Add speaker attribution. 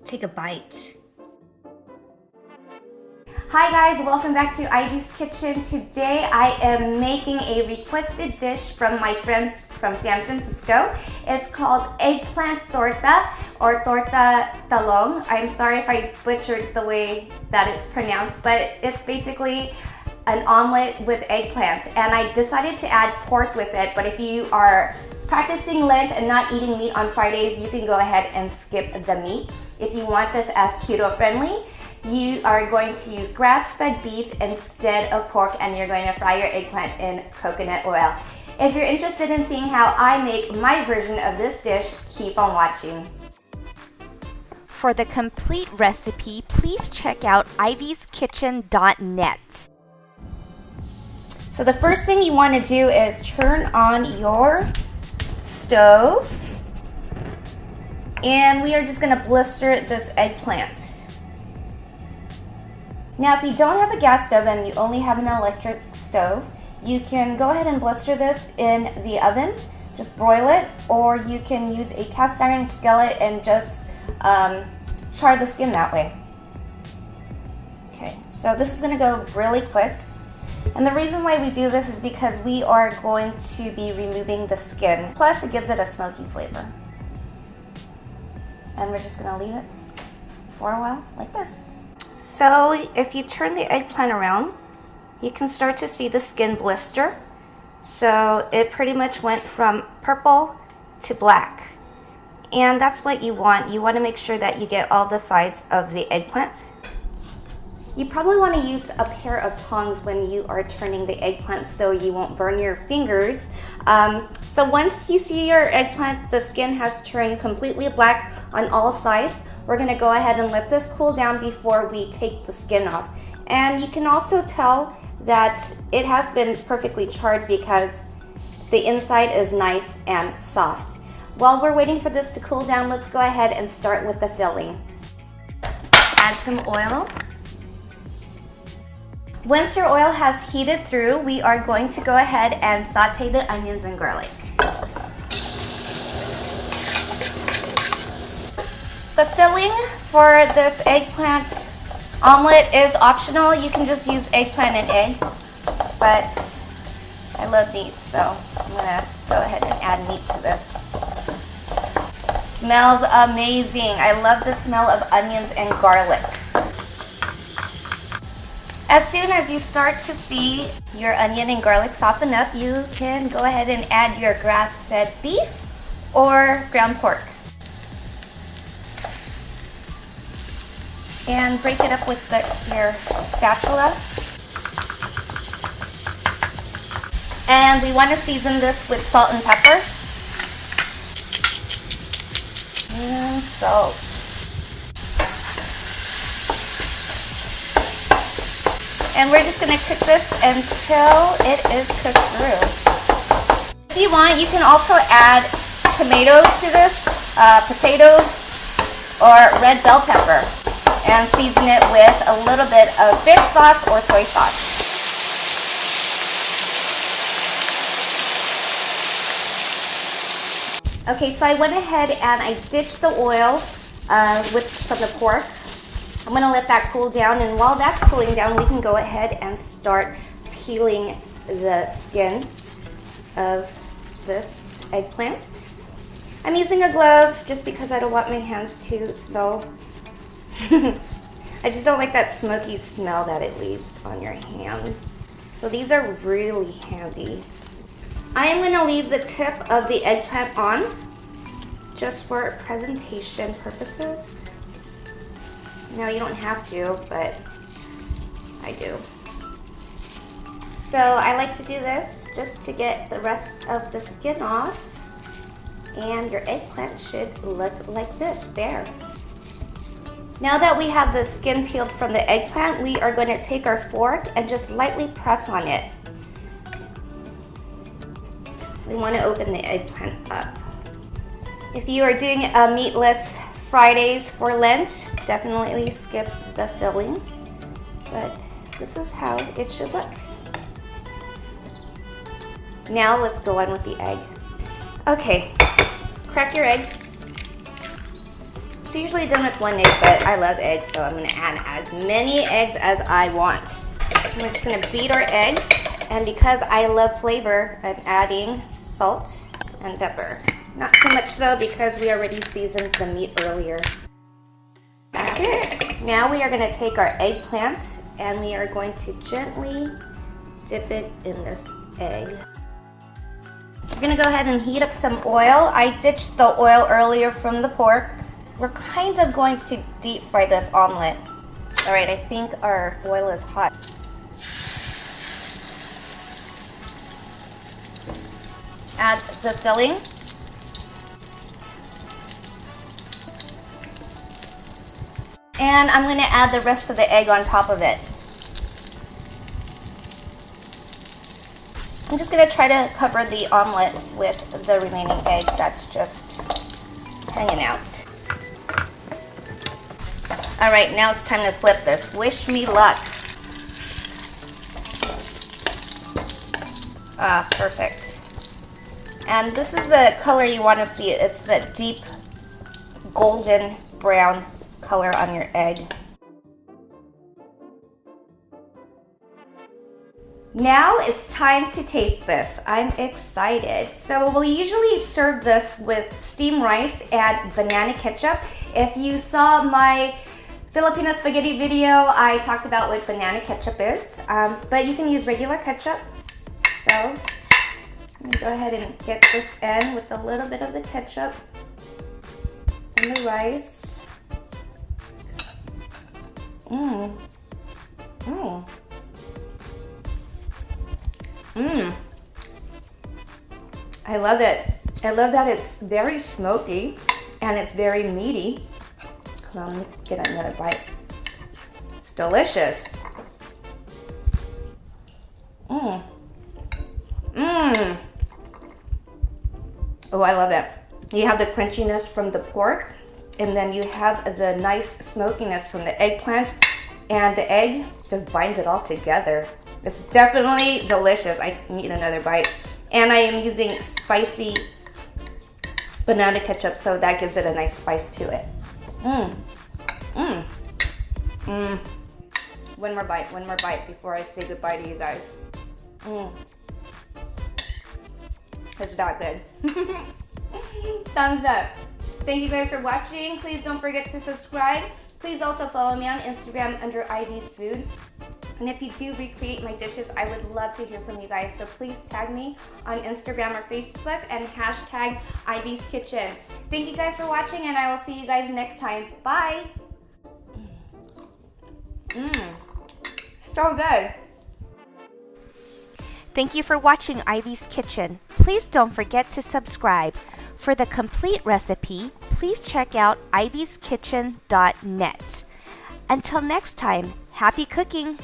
Speaker 1: take a bite. Hi guys, welcome back to Ivy's Kitchen. Today I am making a requested dish from my friends from San Francisco. It's called eggplant torta or Tortang Talong. I'm sorry if I butchered the way that it's pronounced, but it's basically an omelet with eggplant. And I decided to add pork with it, but if you are practicing Lent and not eating meat on Fridays, you can go ahead and skip the meat. If you want this as keto friendly, you are going to use grass-fed beef instead of pork, and you're going to fry your eggplant in coconut oil. If you're interested in seeing how I make my version of this dish, keep on watching.
Speaker 2: For the complete recipe, please check out ivyskitchen.net.
Speaker 1: So the first thing you want to do is turn on your stove, and we are just going to blister this eggplant. Now, if you don't have a gas stove and you only have an electric stove, you can go ahead and blister this in the oven, just broil it, or you can use a cast iron skillet and just char the skin that way. Okay, so this is going to go really quick. And the reason why we do this is because we are going to be removing the skin. Plus, it gives it a smoky flavor. And we're just going to leave it for a while like this. So if you turn the eggplant around, you can start to see the skin blister. So it pretty much went from purple to black. And that's what you want. You want to make sure that you get all the sides of the eggplant. You probably want to use a pair of tongs when you are turning the eggplant so you won't burn your fingers. So once you see your eggplant, the skin has turned completely black on all sides. We're going to go ahead and let this cool down before we take the skin off. And you can also tell that it has been perfectly charred because the inside is nice and soft. While we're waiting for this to cool down, let's go ahead and start with the filling. Add some oil. Once your oil has heated through, we are going to go ahead and saute the onions and garlic. The filling for this eggplant omelet is optional. You can just use eggplant and egg, but I love meat, so I'm gonna go ahead and add meat to this. Smells amazing. I love the smell of onions and garlic. As soon as you start to see your onion and garlic soften up, you can go ahead and add your grass-fed beef or ground pork. And break it up with your spatula. And we want to season this with salt and pepper. And salt. And we're just going to cook this until it is cooked through. If you want, you can also add tomatoes to this, potatoes, or red bell pepper, and season it with a little bit of fish sauce or soy sauce. Okay, so I went ahead and I ditched the oil from the pork. I'm going to let that cool down, and while that's cooling down, we can go ahead and start peeling the skin of this eggplant. I'm using a glove just because I don't want my hands to smell. I just don't like that smoky smell that it leaves on your hands. So these are really handy. I am going to leave the tip of the eggplant on just for presentation purposes. No, you don't have to, but I do. So I like to do this just to get the rest of the skin off, and your eggplant should look like this, bare. Now that we have the skin peeled from the eggplant, we are going to take our fork and just lightly press on it. We want to open the eggplant up. If you are doing a meatless Fridays for Lent, definitely skip the filling, but this is how it should look. Now let's go on with the egg. Okay, crack your egg. It's usually done with 1 egg, but I love eggs, so I'm gonna add as many eggs as I want. We're just gonna beat our eggs, and because I love flavor, I'm adding salt and pepper. Not too much though, because we already seasoned the meat earlier. That's it. Now we are gonna take our eggplant, and we are going to gently dip it in this egg. We're gonna go ahead and heat up some oil. I ditched the oil earlier from the pork. We're kind of going to deep fry this omelet. All right, I think our oil is hot. Add the filling. And I'm gonna add the rest of the egg on top of it. I'm just gonna try to cover the omelet with the remaining egg that's just hanging out. All right, now it's time to flip this. Wish me luck. Ah, perfect. And this is the color you want to see. It's the deep golden brown color on your egg. Now it's time to taste this. I'm excited. So we usually serve this with steamed rice and banana ketchup. If you saw my Filipino spaghetti video, I talked about what banana ketchup is, but you can use regular ketchup. So I'm gonna go ahead and get this in with a little bit of the ketchup and the rice. I love it. I love that it's very smoky and it's very meaty. Hold on, let me get another bite. It's delicious. Oh, I love that. You have the crunchiness from the pork, and then you have the nice smokiness from the eggplant, and the egg just binds it all together. It's definitely delicious. I need another bite. And I am using spicy banana ketchup, so that gives it a nice spice to it. One more bite before I say goodbye to you guys. It's that good. Thumbs up. Thank you guys for watching. Please don't forget to subscribe. Please also follow me on Instagram under Ivy's Food. And if you do recreate my dishes, I would love to hear from you guys. So please tag me on Instagram or Facebook and hashtag Ivy's Kitchen. Thank you guys for watching, and I will see you guys next time. Bye. So good.
Speaker 2: Thank you for watching Ivy's Kitchen. Please don't forget to subscribe. For the complete recipe, please check out ivyskitchen.net. Until next time, happy cooking!